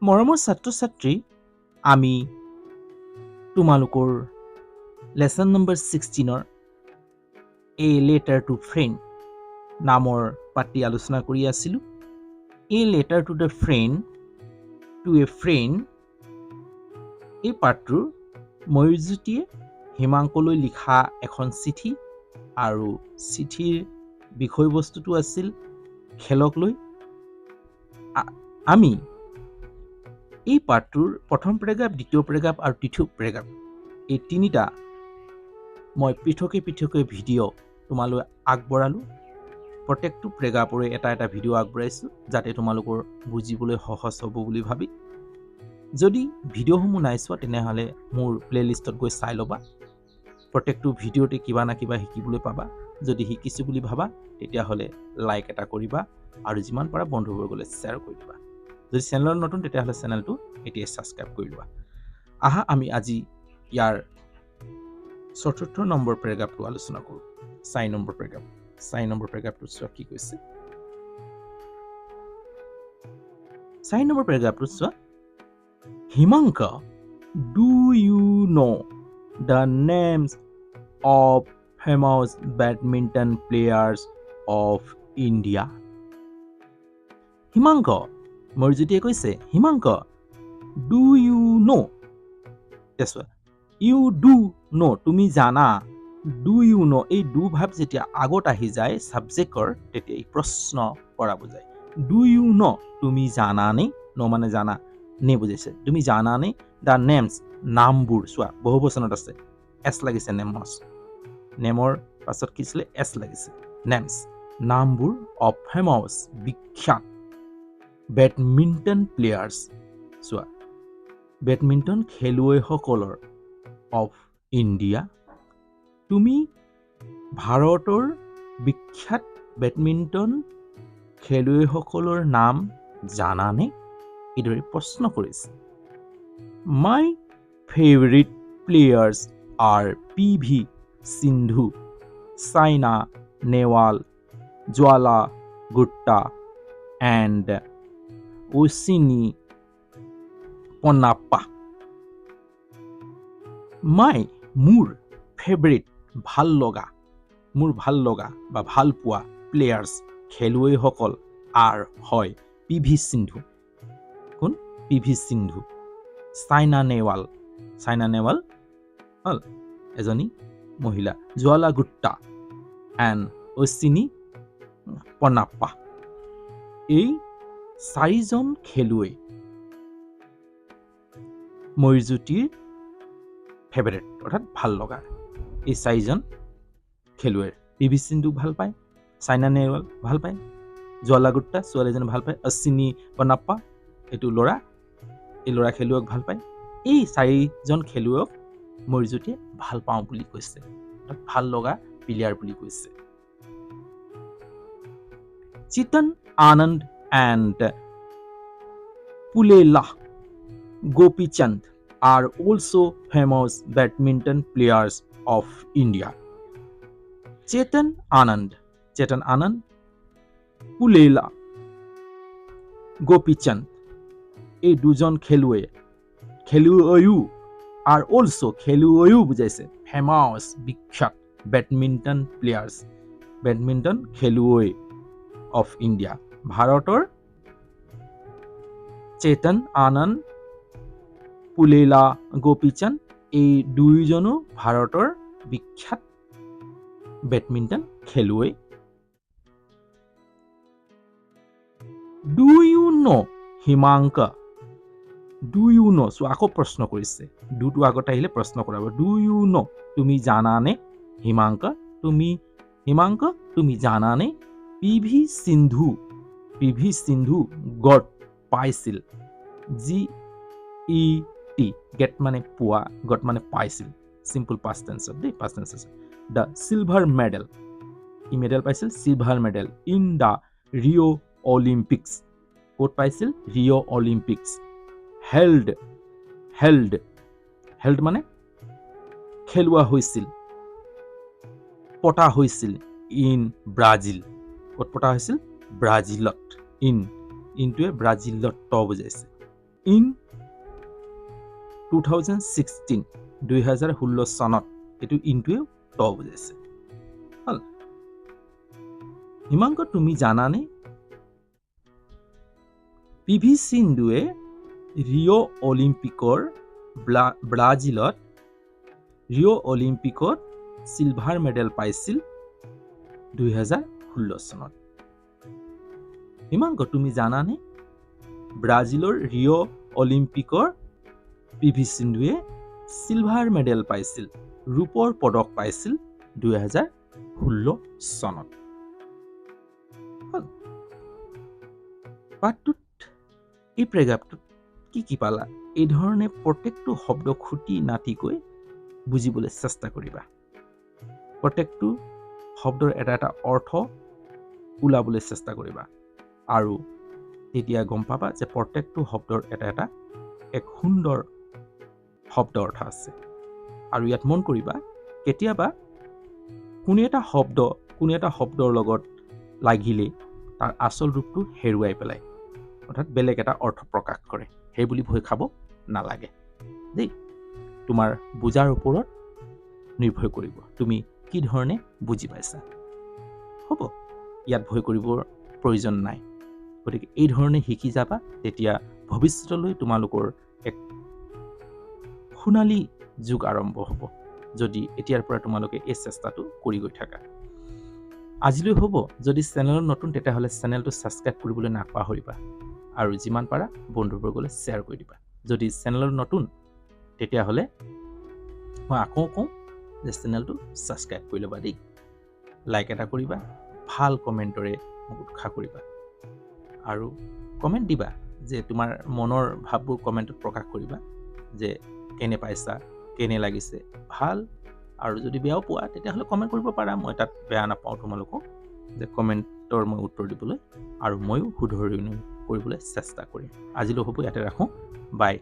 মৰমৰ ছাত্ৰ-ছাত্ৰী আমি তোমালোকৰ lesson number 16 a letter to friend নামৰ পাঠটি আলোচনা কৰি আছিলো। A letter to the friend to a friend এই পাঠটোৰ ময়ূৰজ্যোতিয়ে হিমাংকলৈ লিখা এখন চিঠি আৰু চিঠিৰ বিষয়বস্তুটো আছিল খেলক লৈ। আমি এই পাঠটোৰ প্ৰথম পেৰাগ্ৰাফ, দ্বিতীয় পেৰাগ্ৰাফ আৰু তৃতীয় পেৰাগ্ৰাফ এই তিনিটা মই পৃথকে ভিডিঅ' তোমালৈ আগবঢ়ালোঁ। প্ৰত্যেকটো পেৰাগ্ৰাফৰে এটা ভিডিঅ' আগবঢ়াইছোঁ যাতে তোমালোকৰ বুজিবলৈ সহজ হ'ব বুলি ভাবি। যদি ভিডিঅ'সমূহ নাই চোৱা তেনেহ'লে মোৰ প্লেলিষ্টত গৈ চাই ল'বা। প্ৰত্যেকটো ভিডিঅ'তে কিবা না কিবা শিকিবলৈ পাবা। যদি শিকিছোঁ বুলি ভাবা তেতিয়াহ'লে লাইক এটা কৰিবা আৰু যিমান পাৰা বন্ধুবৰ্গলৈ শ্বেয়াৰ কৰি দিবা। যদি চেনেলত নতুন তেতিয়াহ'লে চেনেলটো এতিয়াই ছাবস্ক্ৰাইব কৰি লোৱা। আহা আমি আজি ইয়াৰ ৪৪ নম্বৰ পেৰাগ্ৰাফটো আলোচনা কৰোঁ। ৪ নম্বৰ পেৰাগ্ৰাফ। ৪ নম্বৰ পেৰাগ্ৰাফটো চোৱা কি কৈছে। ৪ নম্বৰ পেৰাগ্ৰাফটো চোৱা। Himanka, do you know the names of famous badminton players of India? Himanka, মৰজ্যোতিয়ে কৈছে, Himanka, do you know? That's what. You do know, তুমি জানা। Do you know, এই do ভাব যেতিয়া আগত আহি যায় সাবজেক্টৰ তেতিয়া এই প্ৰশ্ন কৰা বুজায়। Do you know, তুমি জানানে? ন মানে জানা, নে বুজাইছে। তুমি জানানে দ্য নেমছ, নামবোৰ চোৱা বহুবচনত আছে, এছ লাগিছে নেমছ। নেমৰ পাছত কি আছিলে? এছ লাগিছে। নেমছ, নামবোৰ অফ ফেমাছ, বিখ্যাত বেডমিণ্টন প্লেয়াৰ্ছ, চোৱা বেডমিণ্টন খেলুৱৈসকলৰ অফ ইণ্ডিয়া। তুমি ভাৰতৰ বিখ্যাত বেডমিণ্টন খেলুৱৈসকলৰ নাম জানানে? এইদৰে প্ৰশ্ন কৰিছে। My favourite players are PV Sindhu, Saina Nehwal, Jwala Gutta and Ashwini Ponnappa. My মোৰ ফেভৰিট ভাল লগা, মোৰ ভাল লগা বা ভাল পোৱা প্লেয়াৰ্ছ খেলুৱৈসকল আৰ হয় PV সিন্ধু। কোন? PV সিন্ধু। চাইনা নেহৱাল, চাইনা নেহৱাল হ'ল এজনী মহিলা। জ্বালা গুট্টা এণ্ড অশ্বিনী পন্নাপ্পা। এই চাৰিজন খেলুৱৈ ময়ূৰজ্যোতিৰ ফেভৰেট অৰ্থাৎ ভাল লগা। এই চাৰিজন খেলুৱৈৰ PV সিন্ধুক ভাল পায়, চাইনা নেহৱাল ভাল পায়, জ্বালা গুট্টা ছোৱালীজনী ভাল পায়, অশ্বিনী পন্নাপ্পা এইটো ল'ৰা, এই ল'ৰা খেলুৱৈক ভাল পায়। এই চাৰিজন খেলুৱৈক ময়ূৰজ্যোতিয়ে ভাল পাওঁ বুলি কৈছে, ভাল লগা প্লেয়াৰ বুলি কৈছে। Chetan Anand and Pullela Gopichand are also famous badminton players of India. Chetan Anand, Pulela, Gopichand, এই দুজন খেলুৱৈও are also খেলুৱৈও বুজাইছে famous বিখ্যাত বেডমিণ্টন প্লেয়াৰ্ছ, বেডমিণ্টন খেলুৱৈ of India, ভাৰতৰ চেতন আনন্দ, পুলেলা, গোপীচন্দ এই দুইজনো ভাৰতৰ বিখ্যাত বেডমিণ্টন খেলুৱৈ। Do you know Himanka, do you know, চ' আকৌ প্ৰশ্ন কৰিছে, ডুটো আগত আহিলে প্ৰশ্ন কৰাব। ডু ইউ নো, তুমি জানানে? হিমাংকা, তুমি জানানে PV সিন্ধু গত পাইছিল, GET, গেট মানে পোৱা, গট মানে পাইছিল, চিম্পল পাষ্ট টেন্সত দেই, পাষ্ট টেন্স আছে। দ্য চিলভাৰ মেডেল, ই মেডেল পাইছিল silver medal in the Rio' Olympics, ক'ত পাইছিল? Rio' Olympics. হেল্ড মানে খেলোৱা হৈছিল, পতা হৈছিল ইন ব্ৰাজিল, ক'ত পতা হৈছিল? ব্ৰাজিলত। ইনটোৱে ব্ৰাজিলত বুজাইছে। ইন 2016 চনত এইটো ইনটোৱে ট বুজাইছে। হ'ল। হিমাংক তুমি জানানে পিভি সিন্ধুৱে ৰিঅ' অলিম্পিকত চিলভাৰ মেডেল পাইছিল 2016 চনত। হিমাংক তুমি জানানে ব্ৰাজিলৰ ৰিঅ' অলিম্পিকৰ পিভি সিন্ধুৱে চিলভাৰ মেডেল পাইছিল, ৰূপৰ পদক পাইছিল 2016 চনত। পাঠটোত এই প্ৰেগাপটোত কি পালা? এই ধৰণে প্ৰত্যেকটো শব্দ খুটি নাটিকৈ বুজিবলৈ চেষ্টা কৰিবা। প্ৰত্যেকটো শব্দৰ এটা অৰ্থ ওলাবলৈ চেষ্টা কৰিবা আৰু তেতিয়া গম পাবা যে প্ৰত্যেকটো শব্দৰ এটা এক সুন্দৰ শব্দ অৰ্থ আছে। আৰু ইয়াত মন কৰিবা কেতিয়াবা কোনো এটা শব্দৰ লগত লাগিলে তাৰ আচল ৰূপটো হেৰুৱাই পেলাই, অৰ্থাৎ বেলেগ এটা অৰ্থ প্ৰকাশ কৰে। সেই বুলি ভয় খাব নালাগে দেই। তোমাৰ বুজাৰ ওপৰত নিৰ্ভৰ কৰিব তুমি কি ধৰণে বুজি পাইছা। হ'ব, ইয়াত ভয় কৰিবৰ প্ৰয়োজন নাই। গতিকে এই ধৰণে শিকি যাবা, তেতিয়া ভৱিষ্যতলৈ তোমালোকৰ এক সোণালী যুগ আৰম্ভ হ'ব, যদি এতিয়াৰ পৰা তোমালোকে এই চেষ্টাটো কৰি গৈ থাকা। আজিলৈ হ'ব। যদি চেনেলত নতুন তেতিয়াহ'লে চেনেলটো ছাবস্ক্ৰাইব কৰিবলৈ নাপাহৰিবা আৰু যিমান পাৰা বন্ধুবৰ্গলৈ শ্বেয়াৰ কৰি দিবা। যদি চেনেলত নতুন তেতিয়াহ'লে মই আকৌ কওঁ যে চেনেলটো ছাবস্ক্ৰাইব কৰি ল'বা দেই। লাইক এটা কৰিবা, ভাল কমেণ্টৰে মোক উৎসাহ কৰিবা আৰু কমেণ্ট দিবা যে তোমাৰ মনৰ ভাৱবোৰ কমেণ্টত প্ৰকাশ কৰিবা যে কেনে পাইছা, কেনে লাগিছে, ভাল। আৰু যদি বেয়াও পোৱা তেতিয়াহ'লে কমেণ্ট কৰিব পাৰা, মই তাত বেয়া নাপাওঁ তোমালোকক, যে কমেণ্টৰ মই উত্তৰ দিবলৈ আৰু ময়ো শুধৰণি কৰিবলৈ চেষ্টা কৰিম। আজিলৈ হ'ব, ইয়াতে ৰাখোঁ। বাই।